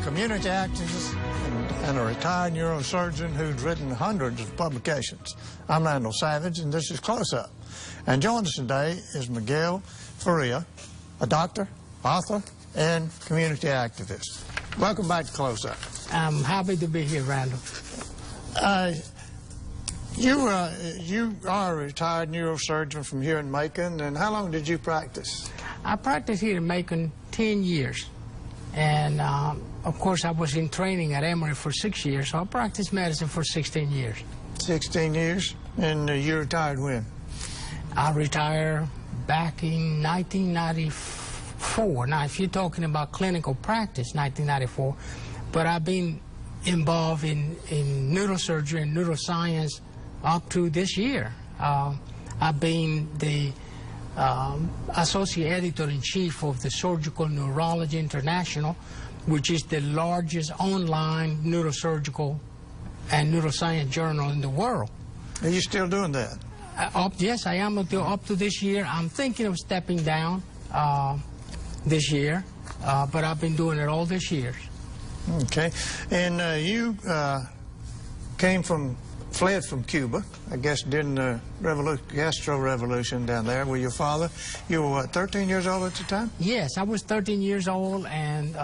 community activist and a retired neurosurgeon who's written hundreds of publications. I'm Randall Savage, and this is Close Up. And joining us today is Miguel Faria, a doctor, author, and community activist. Welcome back to Close Up. I'm happy to be here, Randall. You are a retired neurosurgeon from here in Macon, and how long did you practice? I practiced here in Macon 10 years. And, of course, I was in training at Emory for 6 years, so I practiced medicine for 16 years. 16 years? And you retired when? I retired back in 1994. Now, if you're talking about clinical practice, 1994, but I've been involved in neurosurgery and neuroscience up to this year. I've been the Associate Editor-in-Chief of the Surgical Neurology International, which is the largest online neurosurgical and neuroscience journal in the world. Are you still doing that? Yes, I am up to this year. I'm thinking of stepping down this year, but I've been doing it all this year. Okay. And you fled from Cuba, I guess, during the Castro Revolution down there with your father. You were, what, 13 years old at the time? Yes, I was 13 years old, and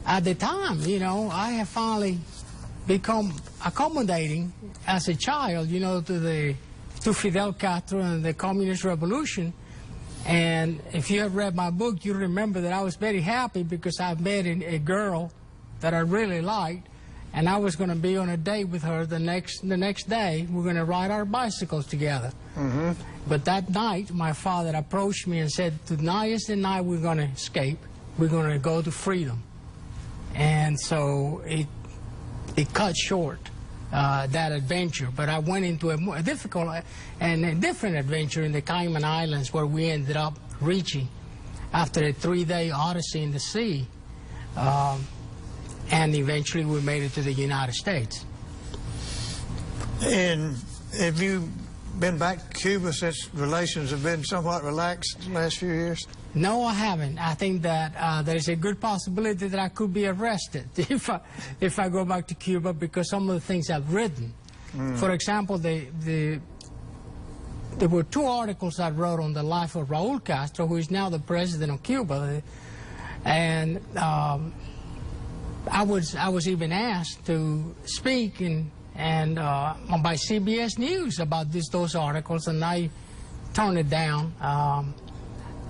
at the time, you know, I have finally become accommodating as a child, you know, to Fidel Castro and the Communist Revolution. And if you have read my book, you remember that I was very happy because I met a girl that I really liked, and I was going to be on a date with her the next day. We're going to ride our bicycles together. Mm-hmm. But that night, my father approached me and said, "Tonight is the night we're going to escape. We're going to go to freedom." And so it cut short that adventure. But I went into a more difficult and a different adventure in the Cayman Islands, where we ended up reaching after a 3-day odyssey in the sea. And eventually we made it to the United States. And have you been back to Cuba since relations have been somewhat relaxed the last few years? No, I haven't. I think that there's a good possibility that I could be arrested if I go back to Cuba, because some of the things I've written. For example, there were 2 articles I wrote on the life of Raul Castro, who is now the president of Cuba. And I was even asked to speak by CBS News about those articles, and I turned it down.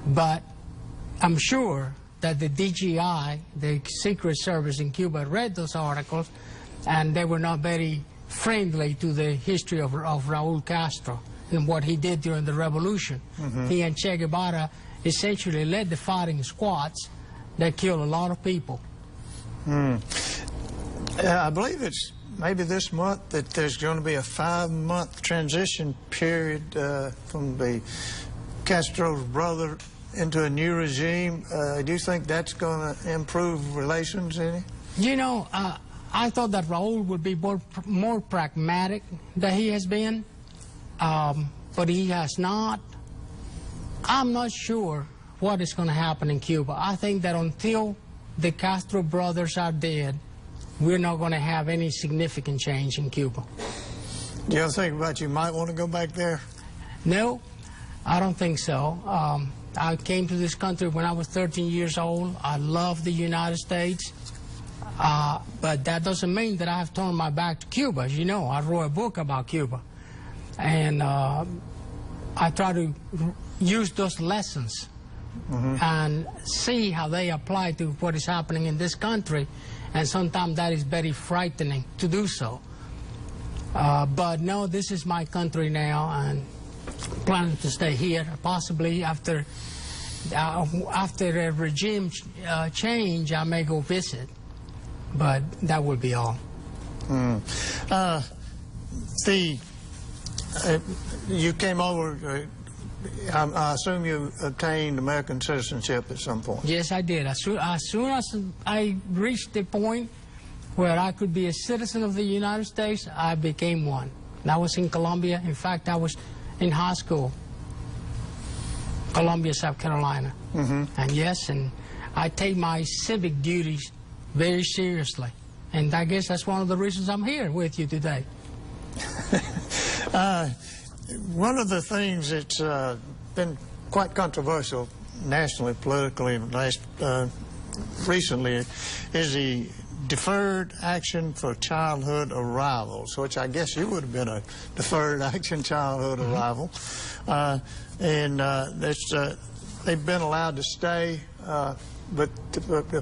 But I'm sure that the DGI, the Secret Service in Cuba, read those articles, and they were not very friendly to the history of Raul Castro and what he did during the revolution. Mm-hmm. He and Che Guevara essentially led the fighting squads that killed a lot of people. I believe it's maybe this month that there's going to be a 5-month transition period from the Castro's brother into a new regime. Do you think that's going to improve relations any? You know, I thought that Raul would be more pragmatic than he has been, but he has not. I'm not sure what is going to happen in Cuba. I think that until the Castro brothers are dead, we're not going to have any significant change in Cuba. Do you ever think about you might want to go back there? No, I don't think so. I came to this country when I was 13 years old. I love the United States, but that doesn't mean that I have turned my back to Cuba. As you know, I wrote a book about Cuba, and I try to use those lessons and see how they apply to what is happening in this country, and sometimes that is very frightening to do so. But no, this is my country now, and planning to stay here. Possibly after a regime change, I may go visit, but that will be all. You came over. I assume you obtained American citizenship at some point. Yes, I did. As soon as I reached the point where I could be a citizen of the United States, I became one. And I was in Columbia. In fact, I was in high school, Columbia, South Carolina. And yes, and I take my civic duties very seriously. And I guess that's one of the reasons I'm here with you today. One of the things that's been quite controversial nationally, politically, recently is the Deferred Action for Childhood Arrivals, which I guess you would have been a Deferred Action Childhood Arrival. They've been allowed to stay, but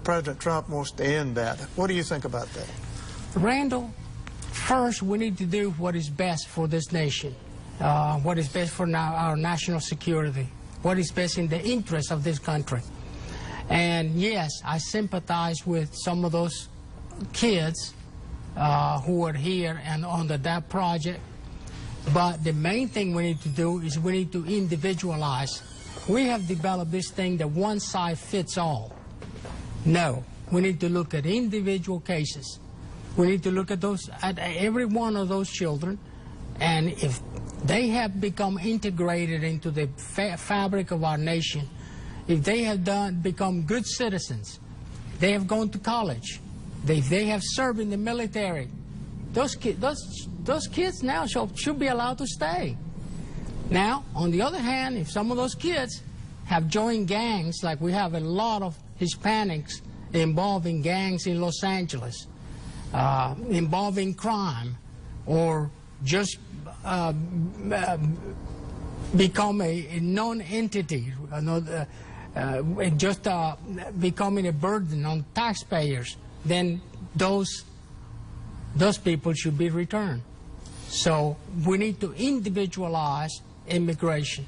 President Trump wants to end that. What do you think about that? Randall, first we need to do what is best for this nation, what is best for our national security, what is best in the interest of this country. And yes, I sympathize with some of those kids who were here and under that project. But the main thing we need to do is we need to individualize. We have developed this thing that one size fits all. No, we need to look at individual cases. We need to look at every one of those children, and if they have become integrated into the fabric of our nation, if they have become good citizens, they have gone to college, they have served in the military, those kids now should be allowed to stay. Now, on the other hand, if some of those kids have joined gangs, like we have a lot of Hispanics involved in gangs in Los Angeles, involving crime, or just become a non-entity, just becoming a burden on taxpayers, then those people should be returned. So we need to individualize immigration.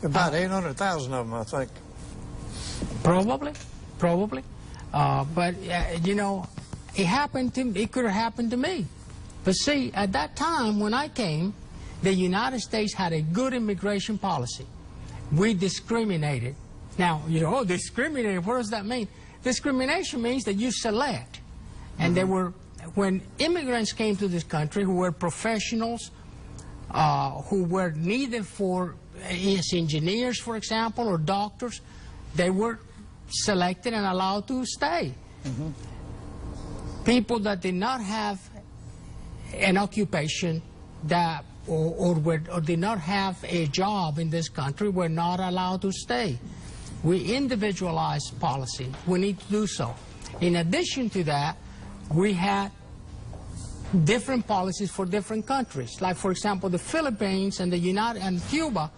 About 800,000 of them, I think. Probably. But you know, it could have happened to me. But see, at that time when I came, the United States had a good immigration policy. We discriminated. Now, you know, oh, discriminated, what does that mean? Discrimination means that you select. And there were, when immigrants came to this country who were professionals, who were needed for, as engineers, for example, or doctors, they were selected and allowed to stay. People that did not have an occupation that or did not have a job in this country were not allowed to stay. We individualized policy. We need to do so. In addition to that, we had different policies for different countries. Like, for example, the Philippines and Cuba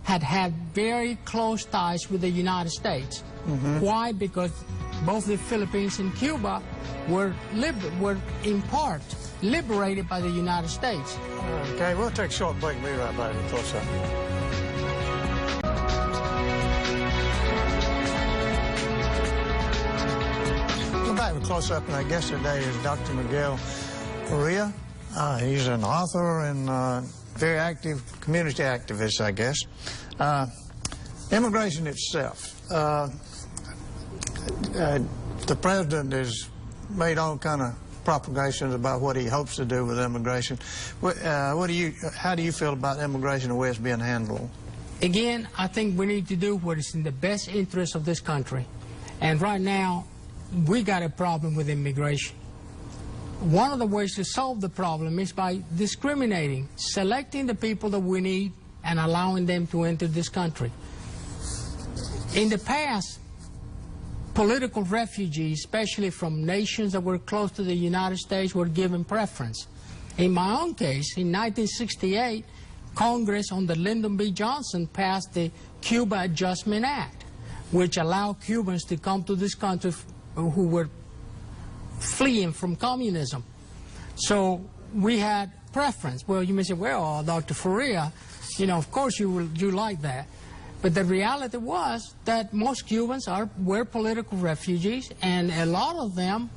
had very close ties with the United States. Why? Because both the Philippines and Cuba were in part liberated by the United States. Okay, we'll take a short break. We'll be right back with Close Up. We're back with Close Up, and our guest today is Dr. Miguel Faria. He's an author and very active community activist, I guess. Immigration itself. The president has made all kind of propagations about what he hopes to do with immigration. How do you feel about immigration and the way it's being handled? Again, I think we need to do what is in the best interest of this country. And right now, we got a problem with immigration. One of the ways to solve the problem is by discriminating, selecting the people that we need and allowing them to enter this country. In the past, political refugees, especially from nations that were close to the United States, were given preference. In my own case, in 1968, Congress under Lyndon B. Johnson passed the Cuba Adjustment Act, which allowed Cubans to come to this country who were fleeing from communism. So we had preference. Well, you may say, well, Dr. Faria, you know, of course you like that. But the reality was that most Cubans were political refugees, and a lot of them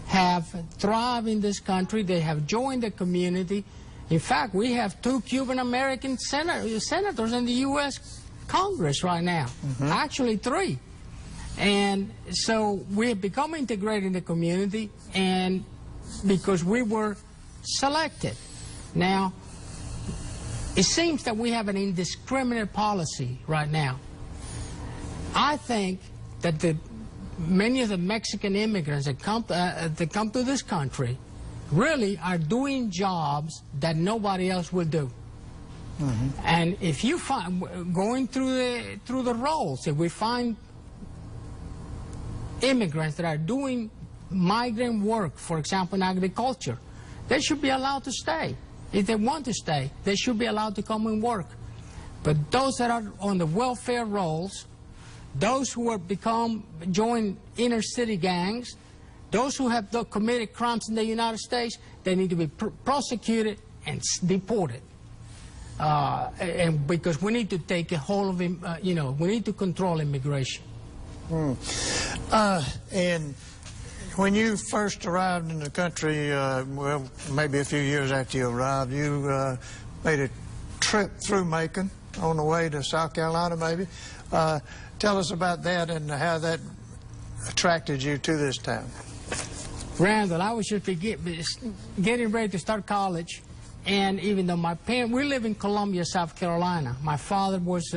have thrived in this country. They have joined the community. In fact, we have 2 Cuban-American senators in the U.S. Congress right now. Actually 3. And so we have become integrated in the community, and because we were selected. Now, it seems that we have an indiscriminate policy right now. I think that the many of the Mexican immigrants that come to this country really are doing jobs that nobody else will do. Mm-hmm. And if you find, going through the rolls, if we find immigrants that are doing migrant work, for example, in agriculture, they should be allowed to stay. If they want to stay, they should be allowed to come and work. But those that are on the welfare rolls, those who have joined inner city gangs, those who have committed crimes in the United States, they need to be prosecuted and deported. And because we need to take a hold of him, we need to control immigration. And when you first arrived in the country, well, maybe a few years after you arrived, you made a trip through Macon on the way to South Carolina, maybe. Tell us about that and how that attracted you to this town. Randall, I was just getting ready to start college, and even though my parents, we live in Columbia, South Carolina. My father was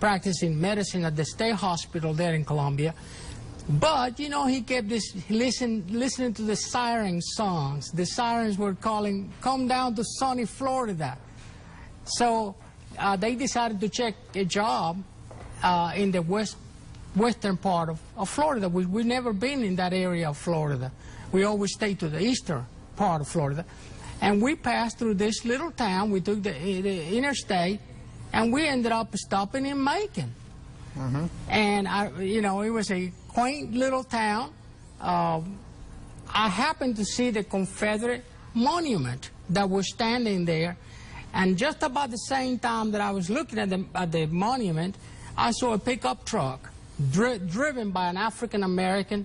practicing medicine at the state hospital there in Columbia. But, he kept listening to the siren songs. The sirens were calling, come down to sunny Florida. So they decided to check a job in the western part of Florida. We've never been in that area of Florida. We always stay to the eastern part of Florida. And we passed through this little town. We took the interstate, and we ended up stopping in Macon. Mm-hmm. And, it was a quaint little town. I happened to see the Confederate monument that was standing there. And just about the same time that I was looking at the monument, I saw a pickup truck driven by an African-American.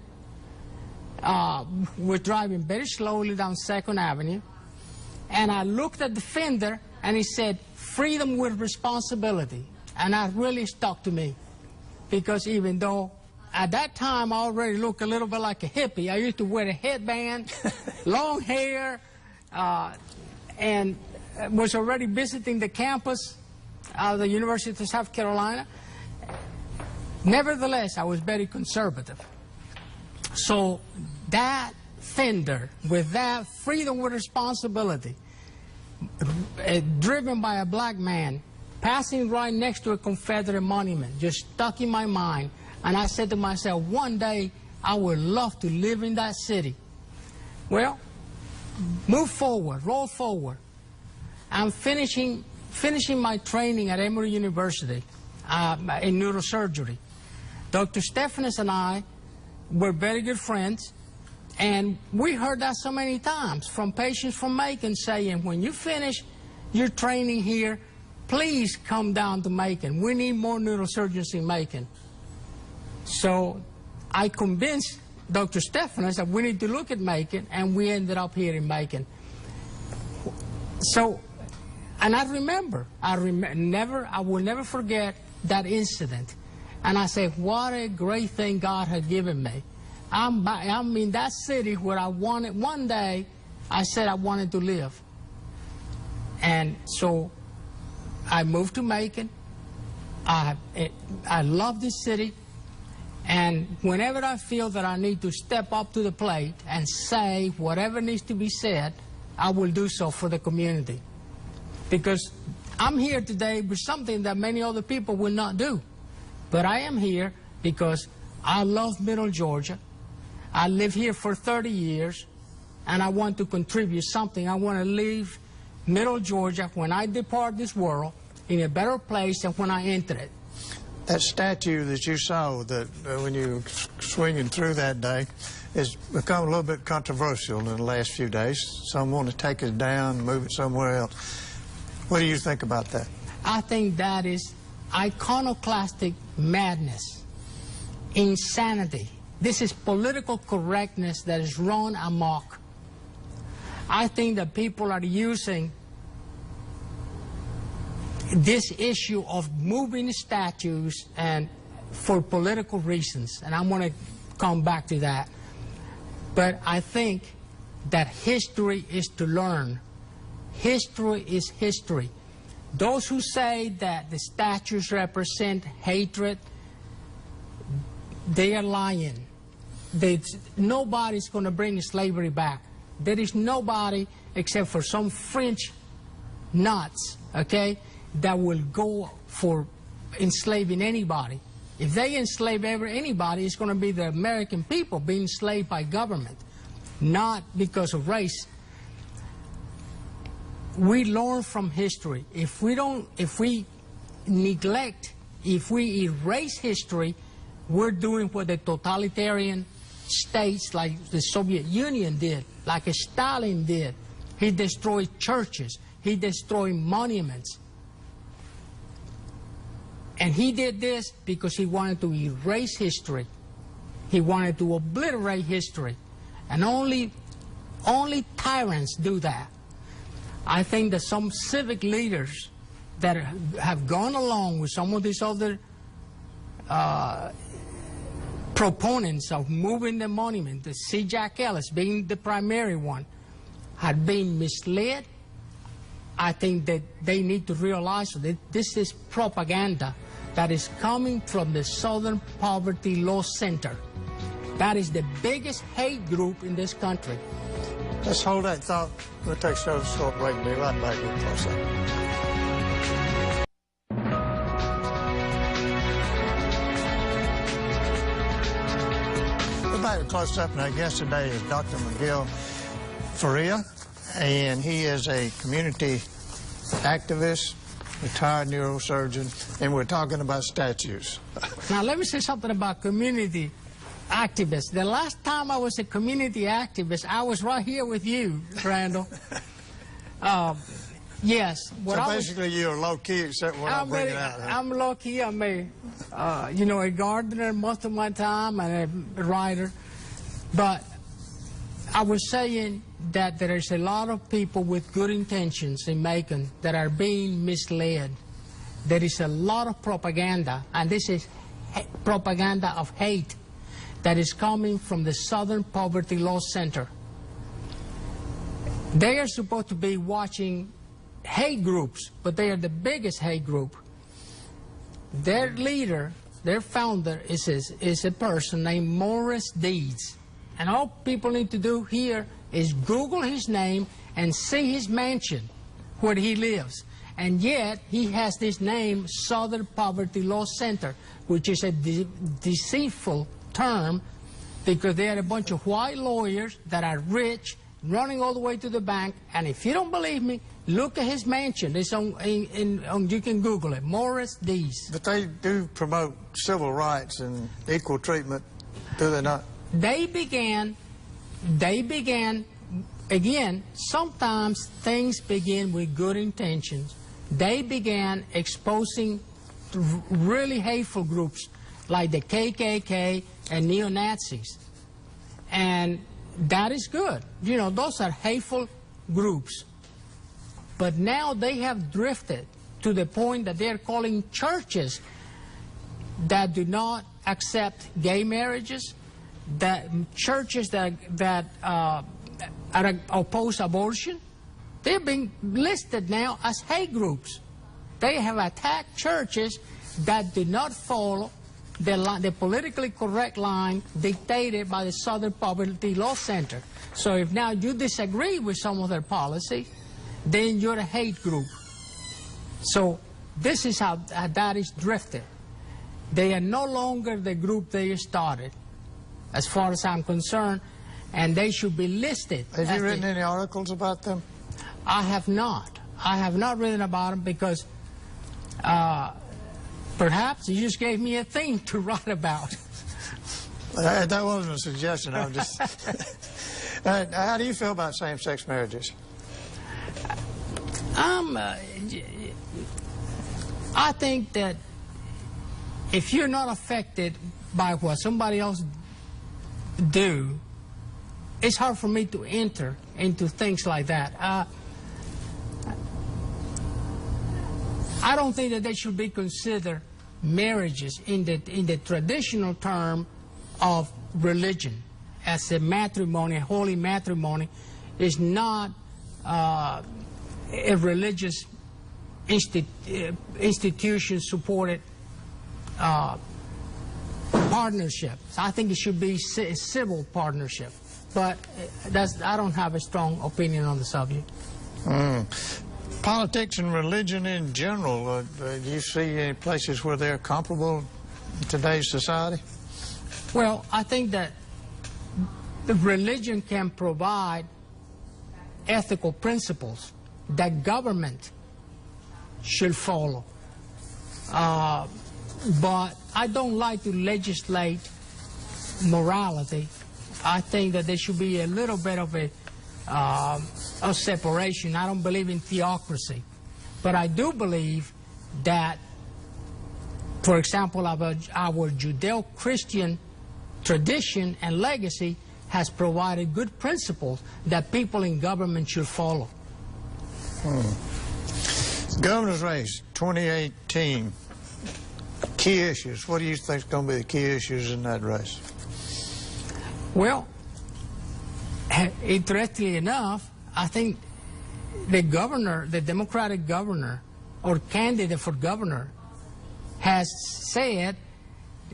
Was driving very slowly down 2nd Avenue. And I looked at the fender, and he said, freedom with responsibility. And that really stuck to me. Because even though at that time I already looked a little bit like a hippie, I used to wear a headband, long hair, and was already visiting the campus of the University of South Carolina. Nevertheless, I was very conservative. So that fender, with that freedom with responsibility, driven by a black man, passing right next to a Confederate monument, just stuck in my mind. And I said to myself, one day I would love to live in that city. Well, move forward, roll forward. I'm finishing my training at Emory University in neurosurgery. Dr. Stephanus and I were very good friends, and we heard that so many times from patients from Macon saying, when you finish your training here, please come down to Macon. We need more neurosurgeons in Macon. So I convinced Dr. Stephanus that we need to look at Macon, and we ended up here in Macon. So, and I will never forget that incident. And I said, what a great thing God had given me. I'm in that city where I wanted, one day, I said I wanted to live. And so I moved to Macon. I love this city. And whenever I feel that I need to step up to the plate and say whatever needs to be said, I will do so for the community. Because I'm here today with something that many other people will not do. But I am here because I love Middle Georgia. I live here for 30 years, and I want to contribute something. I want to leave Middle Georgia, when I depart this world, in a better place than when I entered it. That statue that you saw that when you were swinging through that day has become a little bit controversial in the last few days. Some want to take it down and move it somewhere else. What do you think about that? I think that is iconoclastic madness, insanity. This is political correctness that is run amok. I think that people are using this issue of moving statues and for political reasons, and I'm going to come back to that. But I think that history is to learn. History is history. Those who say that the statues represent hatred, they are lying. nobody's going to bring slavery back. There is nobody except for some French nuts, okay, that will go for enslaving anybody. If they enslave anybody, it's going to be the American people being enslaved by government, not because of race. We learn from history. If we neglect, if we erase history, we're doing what the totalitarian states like the Soviet Union did, like Stalin did. He destroyed churches. He destroyed monuments. And he did this because he wanted to erase history. He wanted to obliterate history. And only tyrants do that. I think that some civic leaders that have gone along with some of these other proponents of moving the monument, the C. Jack Ellis being the primary one, had been misled. I think that they need to realize that this is propaganda that is coming from the Southern Poverty Law Center. That is the biggest hate group in this country. Let's hold that thought. We'll take a short break and be right back with Close Up. We're back with Close Up, and our guest today is Dr. Miguel Faria, and he is a community activist, retired neurosurgeon, and we're talking about statues. Now, let me say something about community activists. The last time I was a community activist, I was right here with you, Randall. Yes. So basically, you're low-key, except when I'm bringing out. I'm low-key. I'm a gardener most of my time and a writer. But I was saying that there is a lot of people with good intentions in Macon that are being misled. There is a lot of propaganda, and this is propaganda of hate that is coming from the Southern Poverty Law Center. They are supposed to be watching hate groups, but they are the biggest hate group. Their leader, their founder, is a person named Morris Deeds. And all people need to do here is Google his name and see his mansion where he lives. And yet, he has this name, Southern Poverty Law Center, which is a deceitful term because they are a bunch of white lawyers that are rich, running all the way to the bank. And if you don't believe me, look at his mansion. It's you can Google it, Morris Deeds. But they do promote civil rights and equal treatment, do they not? They began, again, sometimes things begin with good intentions. They began exposing really hateful groups like the KKK and neo-Nazis. And that is good. You know, those are hateful groups. But now they have drifted to the point that they're calling churches that do not accept gay marriages, that churches that oppose abortion, they're being listed now as hate groups. They have attacked churches that do not follow the politically correct line dictated by the Southern Poverty Law Center. So if now you disagree with some of their policy, then you're a hate group. So this is how that is drifted. They are no longer the group they started, as far as I'm concerned, and they should be listed. Have you written any articles about them? I have not. I have not written about them because perhaps you just gave me a thing to write about. That wasn't a suggestion. I'm just. How do you feel about same-sex marriages? I think that if you're not affected by what somebody else do, it's hard for me to enter into things like that. I don't think that they should be considered marriages in the traditional term of religion, as a matrimony, a holy matrimony, is not a religious institution supported partnership. I think it should be a civil partnership. But I don't have a strong opinion on the subject. Politics and religion in general, do you see any places where they're comparable in today's society? Well, I think that the religion can provide ethical principles that government should follow. But I don't like to legislate morality. I think that there should be a little bit of a separation. I don't believe in theocracy. But I do believe that, for example, our Judeo-Christian tradition and legacy has provided good principles that people in government should follow. Governor's race, 2018, key issues. What do you think is going to be the key issues in that race? Well, interestingly enough, I think the governor, the Democratic governor, or candidate for governor, has said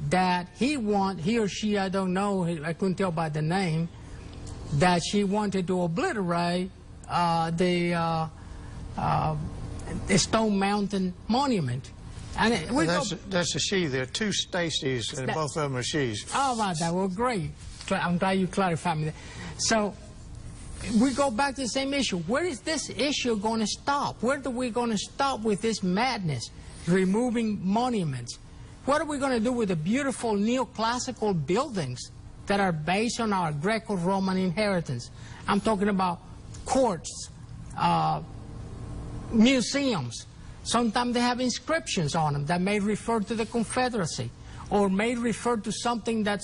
that he or she, I don't know, I couldn't tell by the name, that she wanted to obliterate the Stone Mountain Monument. And that's a she. There are two Stacys, and both of them are she's. Oh, about that. Well, great. I'm glad you clarified me. So we go back to the same issue. Where is this issue going to stop? Where are we going to stop with this madness, removing monuments? What are we going to do with the beautiful neoclassical buildings that are based on our Greco-Roman inheritance? I'm talking about courts, museums. Sometimes they have inscriptions on them that may refer to the Confederacy or may refer to something that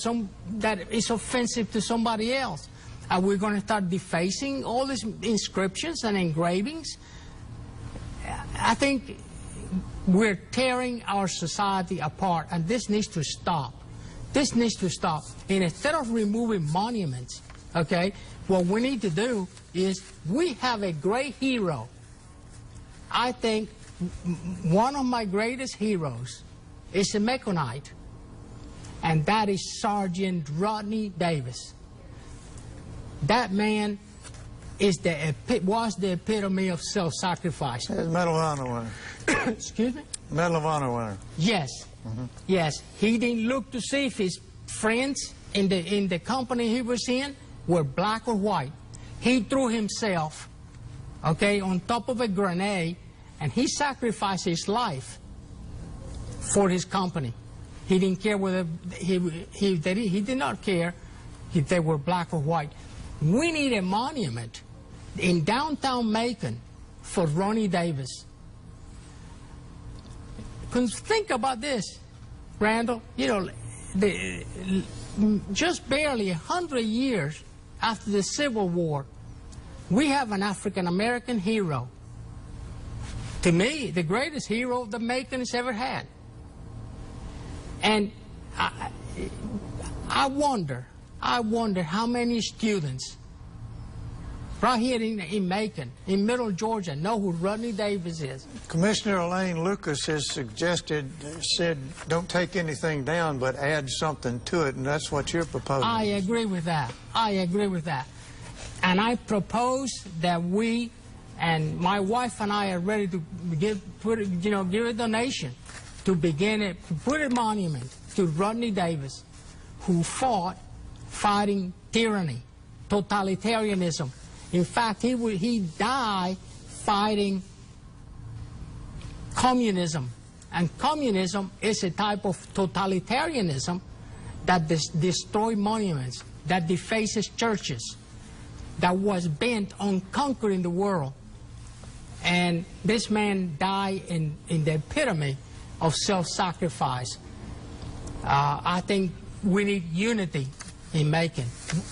is offensive to somebody else. Are we going to start defacing all these inscriptions and engravings? I think we're tearing our society apart, and this needs to stop. This needs to stop. And instead of removing monuments, okay, what we need to do is we have a great hero. I think one of my greatest heroes is a Maconite, and that is Sergeant Rodney Davis. That man is was the epitome of self-sacrifice. Medal of Honor winner. Excuse me? Medal of Honor winner. Yes. Yes. He didn't look to see if his friends in the company he was in were black or white. He threw himself, okay, on top of a grenade, and he sacrificed his life for his company. He didn't care whether he did not care if they were black or white. We need a monument in downtown Macon for Ronnie Davis. Because think about this, Randall. You know, just barely 100 years after the Civil War, we have an African-American hero. To me, the greatest hero the Macon has ever had. And I wonder how many students right here in Macon, in Middle Georgia, know who Rodney Davis is. Commissioner Elaine Lucas has said, don't take anything down, but add something to it, and that's what you're proposing. I agree with that. I agree with that. And I propose that we, and my wife and I are ready to give a donation to put a monument to Rodney Davis, who fought fighting tyranny, totalitarianism. In fact, he died fighting communism. And communism is a type of totalitarianism that destroys monuments, that defaces churches, that was bent on conquering the world. And this man died in the epitome of self-sacrifice. I think we need unity in Macon.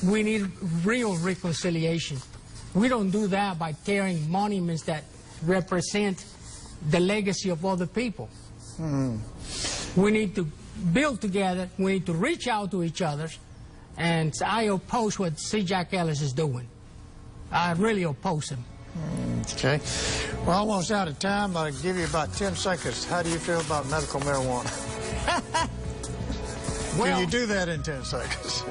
We need real reconciliation. We don't do that by tearing monuments that represent the legacy of other people. We need to build together. We need to reach out to each other. And I oppose what C. Jack Ellis is doing. I really oppose him. Okay. We're almost out of time. I'll give you about 10 seconds. How do you feel about medical marijuana? Can you do that in 10 seconds?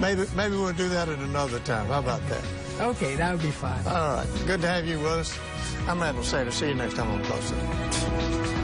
maybe we'll do that at another time. How about that? Okay, that would be fine. All right. Good to have you with us. I'm Randall Savage. See you next time on Close Up.